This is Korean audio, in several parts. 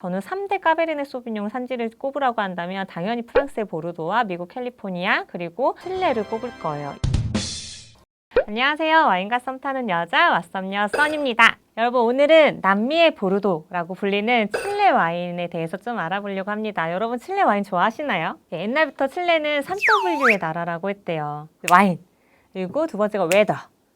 저는 3대 까베르네 소비뇽 산지를 꼽으라고 한다면 당연히 프랑스의 보르도와 미국 캘리포니아 그리고 칠레를 꼽을 거예요. 안녕하세요. 와인과 썸 타는 여자 왓썸녀 써니입니다. 여러분, 오늘은 남미의 보르도라고 불리는 칠레 와인에 대해서 좀 알아보려고 합니다. 여러분, 칠레 와인 좋아하시나요? 옛날부터 칠레는 3W의 나라라고 했대요. 와인, 그리고 두 번째가 웨더,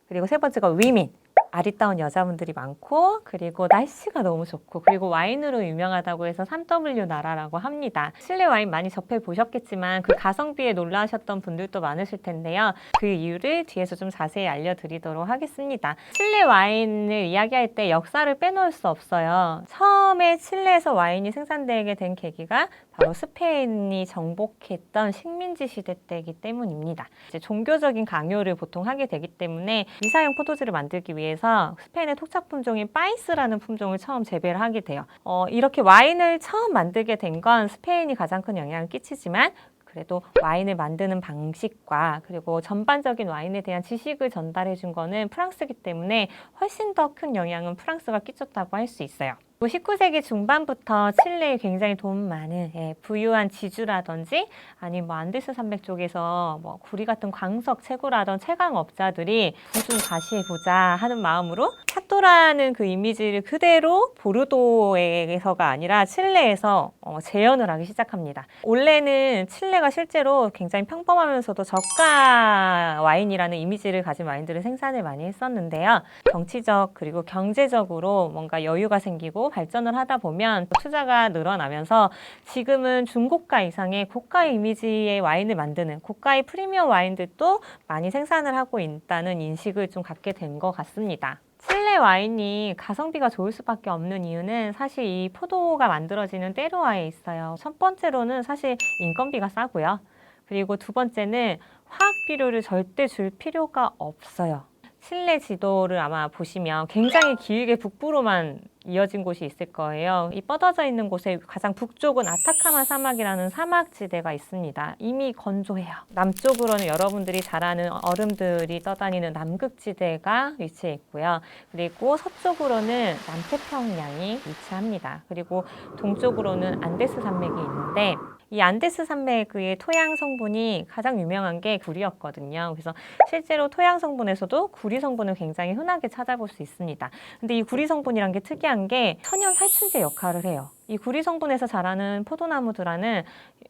그리고 세 번째가 위민. 아리따운 여자분들이 많고, 그리고 날씨가 너무 좋고, 그리고 와인으로 유명하다고 해서 3W 나라라고 합니다. 칠레 와인 많이 접해 보셨겠지만 그 가성비에 놀라셨던 분들도 많으실 텐데요. 그 이유를 뒤에서 좀 자세히 알려드리도록 하겠습니다. 칠레 와인을 이야기할 때 역사를 빼놓을 수 없어요. 처음에 칠레에서 와인이 생산되게 된 계기가 바로 스페인이 정복했던 식민지 시대 때이기 때문입니다. 이제 종교적인 강요를 보통 하게 되기 때문에 미사용 포도주를 만들기 위해서 스페인의 토착 품종인 빠이스라는 품종을 처음 재배를 하게 돼요. 이렇게 와인을 처음 만들게 된 건 스페인이 가장 큰 영향을 끼치지만 그래도 와인을 만드는 방식과 그리고 전반적인 와인에 대한 지식을 전달해 준 거는 프랑스이기 때문에 훨씬 더 큰 영향은 프랑스가 끼쳤다고 할 수 있어요. 19세기 중반부터 칠레에 굉장히 돈 많은 부유한 지주라든지 아니면 안데스 산맥 쪽에서 구리 같은 광석 채굴하던 채광업자들이 부좀 과시해보자 하는 마음으로 샤또라는 그 이미지를 그대로 보르도에서가 아니라 칠레에서 재현을 하기 시작합니다. 원래는 칠레가 실제로 굉장히 평범하면서도 저가 와인이라는 이미지를 가진 와인들을 생산을 많이 했었는데요. 정치적 그리고 경제적으로 뭔가 여유가 생기고 발전을 하다 보면 투자가 늘어나면서 지금은 중고가 이상의 고가의 이미지의 와인을 만드는 고가의 프리미엄 와인들도 많이 생산을 하고 있다는 인식을 좀 갖게 된 것 같습니다. 칠레 와인이 가성비가 좋을 수밖에 없는 이유는 사실 이 포도가 만들어지는 때르와에 있어요. 첫 번째로는 사실 인건비가 싸고요. 그리고 두 번째는 화학 비료를 절대 줄 필요가 없어요. 칠레 지도를 아마 보시면 굉장히 길게 북부로만 이어진 곳이 있을 거예요. 이 뻗어져 있는 곳의 가장 북쪽은 아타카마 사막이라는 사막지대가 있습니다. 이미 건조해요. 남쪽으로는 여러분들이 잘 아는 얼음들이 떠다니는 남극지대가 위치해 있고요. 그리고 서쪽으로는 남태평양이 위치합니다. 그리고 동쪽으로는 안데스 산맥이 있는데 이 안데스 산맥의 토양 성분이 가장 유명한 게 구리였거든요. 그래서 실제로 토양 성분에서도 구리 성분을 굉장히 흔하게 찾아볼 수 있습니다. 근데 이 구리 성분이란 게 특이한 게 천연 살충제 역할을 해요. 이 구리 성분에서 자라는 포도나무들과는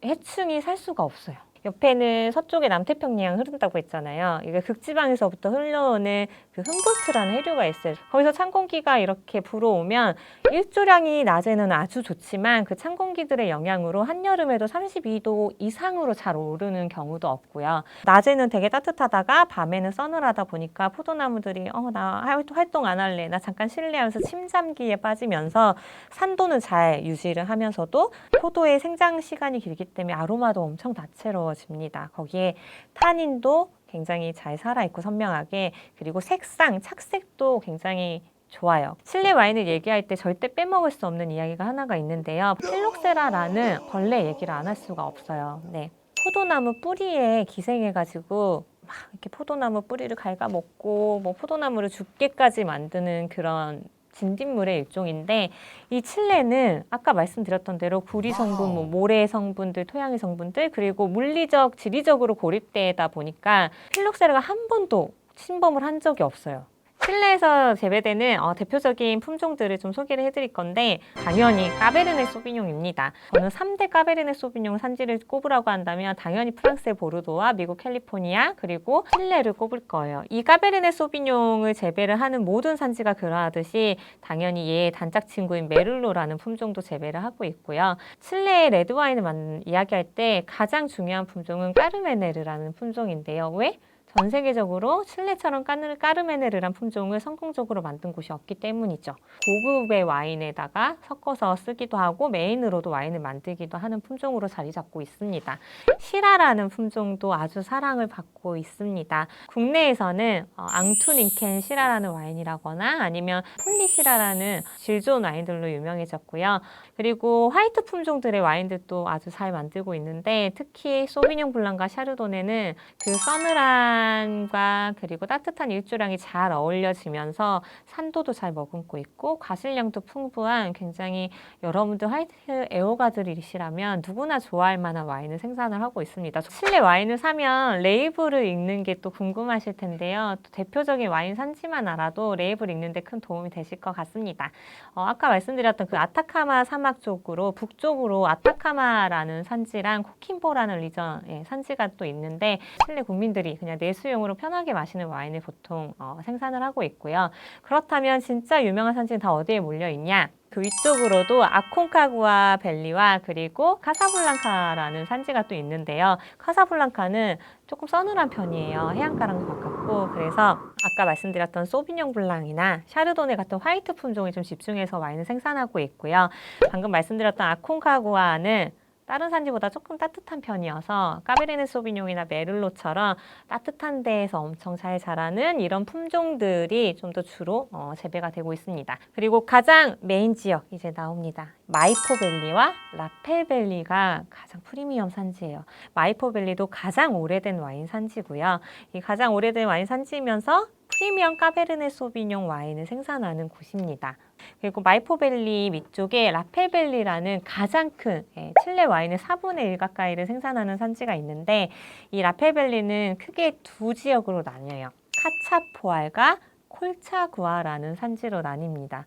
해충이 살 수가 없어요. 옆에는 서쪽에 남태평양 흐른다고 했잖아요. 이게 극지방에서부터 흘러오는 그 흠볼트라는 해류가 있어요. 거기서 찬 공기가 이렇게 불어오면 일조량이 낮에는 아주 좋지만 그 찬 공기들의 영향으로 한여름에도 32도 이상으로 잘 오르는 경우도 없고요. 낮에는 되게 따뜻하다가 밤에는 서늘하다 보니까 포도나무들이 나 활동 안 할래. 나 잠깐 쉴래 하면서 침잠기에 빠지면서 산도는 잘 유지를 하면서도 포도의 생장 시간이 길기 때문에 아로마도 엄청 다채로워집니다. 거기에 타닌도 굉장히 잘 살아있고 선명하게, 그리고 색상, 착색도 굉장히 좋아요. 칠레 와인을 얘기할 때 절대 빼먹을 수 없는 이야기가 하나가 있는데요. 필록세라라는 벌레 얘기를 안 할 수가 없어요. 네. 포도나무 뿌리에 기생해가지고 막 이렇게 포도나무 뿌리를 갉아먹고 포도나무를 죽게까지 만드는 그런 진딧물의 일종인데, 이 칠레는 아까 말씀드렸던 대로 구리 성분, 모래 성분들, 토양의 성분들, 그리고 물리적, 지리적으로 고립되다 보니까 필록세라가 한 번도 침범을 한 적이 없어요. 칠레에서 재배되는 대표적인 품종들을 좀 소개를 해드릴 건데, 당연히 까베르네 소비뇽입니다. 저는 3대 까베르네 소비뇽 산지를 꼽으라고 한다면 당연히 프랑스의 보르도와 미국 캘리포니아 그리고 칠레를 꼽을 거예요. 이 까베르네 소비뇽을 재배를 하는 모든 산지가 그러하듯이 당연히 얘의 단짝 친구인 메를로라는 품종도 재배를 하고 있고요. 칠레의 레드와인을 이야기할 때 가장 중요한 품종은 까르메네르라는 품종인데요. 왜? 전 세계적으로 칠레처럼 까르메네르란 품종을 성공적으로 만든 곳이 없기 때문이죠. 고급의 와인에다가 섞어서 쓰기도 하고 메인으로도 와인을 만들기도 하는 품종으로 자리 잡고 있습니다. 시라라는 품종도 아주 사랑을 받고 있습니다. 국내에서는 앙투닌켄 시라라는 와인이라거나 아니면 폴리시라라는 질 좋은 와인들로 유명해졌고요. 그리고 화이트 품종들의 와인들도 아주 잘 만들고 있는데, 특히 소비뇽 블랑과 샤르도네는 그 서늘한 온난과 그리고 따뜻한 일조량이 잘 어울려지면서 산도도 잘 머금고 있고 과실량도 풍부한 굉장히 여러분들 화이트 애호가들이시라면 누구나 좋아할 만한 와인을 생산을 하고 있습니다. 칠레 와인을 사면 레이블을 읽는 게 또 궁금하실 텐데요. 또 대표적인 와인 산지만 알아도 레이블 읽는 데 큰 도움이 되실 것 같습니다. 아까 말씀드렸던 그 아타카마 사막 쪽으로 북쪽으로 아타카마라는 산지랑 코킴보라는 리전 산지가 또 있는데 칠레 국민들이 그냥 내수용으로 편하게 마시는 와인을 보통 생산을 하고 있고요. 그렇다면 진짜 유명한 산지는 다 어디에 몰려 있냐? 그 위쪽으로도 아콘카구아 밸리와 그리고 카사블랑카라는 산지가 또 있는데요. 카사블랑카는 조금 서늘한 편이에요. 해안가랑 가깝고 그래서 아까 말씀드렸던 소비뇽 블랑이나 샤르도네 같은 화이트 품종에 좀 집중해서 와인을 생산하고 있고요. 방금 말씀드렸던 아콘카구아는 다른 산지보다 조금 따뜻한 편이어서 까베르네 소비뇽이나 메를로처럼 따뜻한 데에서 엄청 잘 자라는 이런 품종들이 좀 더 주로 재배가 되고 있습니다. 그리고 가장 메인 지역 이제 나옵니다. 마이포밸리와 라펠밸리가 가장 프리미엄 산지예요. 마이포밸리도 가장 오래된 와인 산지고요. 이 가장 오래된 와인 산지이면서 프리미엄 까베르네 소비뇽 와인을 생산하는 곳입니다. 그리고 마이포밸리 위쪽에 라펠밸리라는 가장 큰 칠레 와인의 4분의 1 가까이를 생산하는 산지가 있는데 이 라펠밸리는 크게 두 지역으로 나뉘어요. 카차포알과 콜차구아라는 산지로 나뉩니다.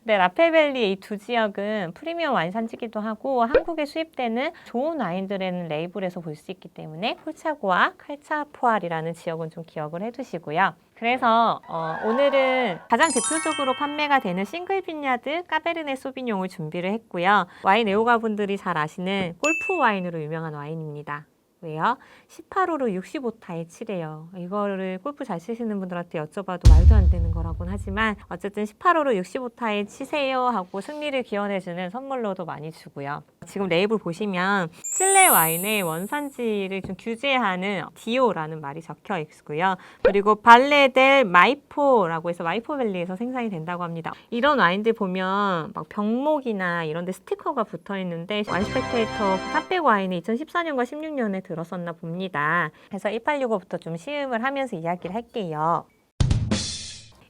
네, 라펠밸리 이 두 지역은 프리미엄 와인 산지기도 하고 한국에 수입되는 좋은 와인들에는 레이블에서 볼 수 있기 때문에 콜차구아, 칼차포알이라는 지역은 좀 기억을 해두시고요. 그래서 오늘은 가장 대표적으로 판매가 되는 싱글 빈야드 까베르네 소비뇽을 준비를 했고요. 와인 애호가분들이 잘 아시는 골프 와인으로 유명한 와인입니다. 왜요? 18호로 65타에 치래요. 이거를 골프 잘 치시는 분들한테 여쭤봐도 말도 안 되는 거라고는 하지만 어쨌든 18호로 65타에 치세요 하고 승리를 기원해주는 선물로도 많이 주고요. 지금 레이블 보시면 칠레 와인의 원산지를 좀 규제하는 디오라는 말이 적혀 있고요. 그리고 발레델 마이포라고 해서 마이포밸리에서 생산이 된다고 합니다. 이런 와인들 보면 막 병목이나 이런 데 스티커가 붙어 있는데 와인 스펙테이터 탑백 와인이 2014년과 16년에 들었었나 봅니다. 그래서 1865부터 좀 시음을 하면서 이야기를 할게요.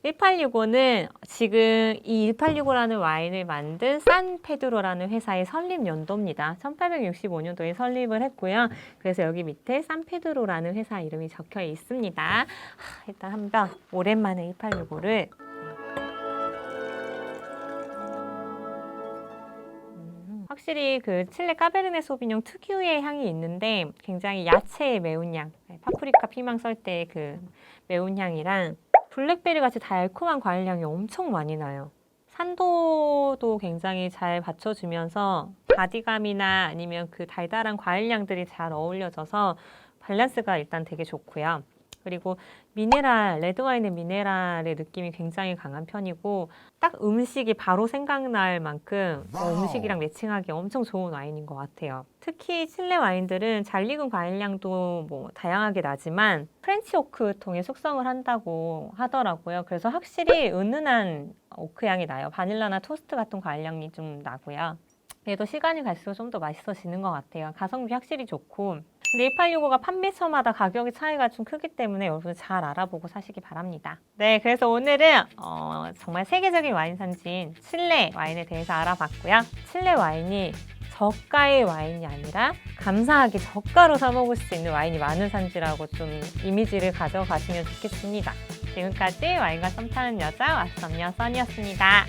1865는 지금 이 1865라는 와인을 만든 산페드로라는 회사의 설립 연도입니다. 1865년도에 설립을 했고요. 그래서 여기 밑에 산페드로라는 회사 이름이 적혀 있습니다. 일단 한번 오랜만에 1865를 확실히 그 칠레 까베르네 소비뇽 특유의 향이 있는데 굉장히 야채의 매운 향, 파프리카 피망 썰 때 그 매운 향이랑 블랙베리 같이 달콤한 과일 향이 엄청 많이 나요. 산도도 굉장히 잘 받쳐주면서 바디감이나 아니면 그 달달한 과일 향들이 잘 어울려져서 밸런스가 일단 되게 좋고요. 그리고 미네랄, 레드와인의 미네랄의 느낌이 굉장히 강한 편이고 딱 음식이 바로 생각날 만큼 음식이랑 매칭하기 엄청 좋은 와인인 것 같아요. 특히 칠레 와인들은 잘 익은 과일량도 뭐 다양하게 나지만 프렌치 오크 통에 숙성을 한다고 하더라고요. 그래서 확실히 은은한 오크 향이 나요. 바닐라나 토스트 같은 과일향이 좀 나고요. 그래도 시간이 갈수록 좀 더 맛있어지는 것 같아요. 가성비 확실히 좋고 근데 1865가 판매처마다 가격의 차이가 좀 크기 때문에 여러분 잘 알아보고 사시기 바랍니다. 네, 그래서 오늘은 정말 세계적인 와인 산지인 칠레 와인에 대해서 알아봤고요. 칠레 와인이 저가의 와인이 아니라 감사하게 저가로 사 먹을 수 있는 와인이 많은 산지라고 좀 이미지를 가져가시면 좋겠습니다. 지금까지 와인과 썸 타는 여자 왓썸녀 써니였습니다.